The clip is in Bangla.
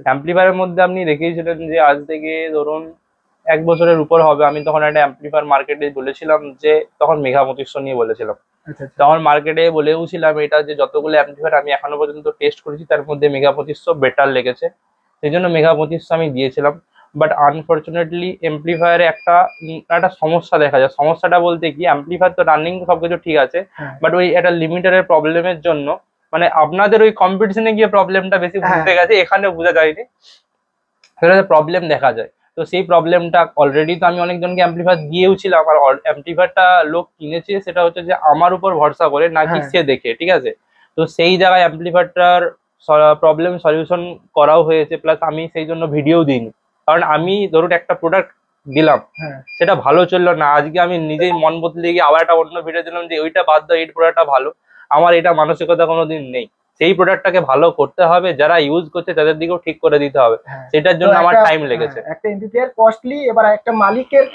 অ্যাম্পলিফায়ারের মধ্যে আপনি দেখিয়েছিলেন যে আজ থেকে ধরুন 1 বছরের উপর হবে, আমি তখন একটা অ্যাম্পলিফায়ার মার্কেটে বলেছিলাম যে, তখন মেঘা 2500 নিয়ে বলেছিলাম। তখন মার্কেটে বলেও ছিলাম এটা যে যতগুলো অ্যাম্পলিফায়ার আমি এখনো পর্যন্ত টেস্ট করেছি তার মধ্যে মেঘা 2500 বেটার লেগেছে, সেই জন্য মেঘা 2500 আমি দিয়েছিলাম। বাট আনফর্চুনেটলি এমপ্লিফায়ারে একটা সমস্যা দেখা যায়। সমস্যাটা বলতে কি, অ্যাম্পলিফায়ার তো রানিং সবকিছু ঠিক আছে, বাট ওই একটা লিমিটারের প্রবলেমের জন্য, মানে আপনাদের ওই কম্পিটিশনে গিয়ে প্রবলেমটা বেশি বুঝতে গেছে, এখানে বোঝা যায়নি, সেটা প্রবলেম দেখা যায়। তো সেই প্রবলেমটা অলরেডি তো আমি অনেকজনকে অ্যাম্পলিফায়ার দিয়েও ছিলাম, আর অ্যাম্পলিফায়ারটা লোক কিনেছে সেটা হচ্ছে যে আমার উপর ভরসা করে, নাকি সে দেখে, ঠিক আছে। তো সেই জায়গায় অ্যাম্পলিফায়ারটার প্রবলেম সলিউশন করাও হয়েছে, প্লাস আমি সেই জন্য ভিডিও দিইনি। কারণ আমি ধরুন একটা প্রোডাক্ট দিলাম, সেটা ভালো চললো না, আজকে আমি নিজেই মন বদলে গিয়ে আবার একটা অন্য ভিডিও দিলাম যে ওইটা বাদ দাও, এই প্রোডাক্টটা ভালো। আমার এটা মানসিকতা কোনোদিন নেই। সেই প্রোডাক্টটাকে ভালো করতে হবে, যারা ইউজ করছে তাদের দিকেও ঠিক করে দিতে হবে, সেটার জন্য আমার টাইম লেগেছে। একটা এমপ্লিফায়ার কস্টলি, এবার একটা মালিকের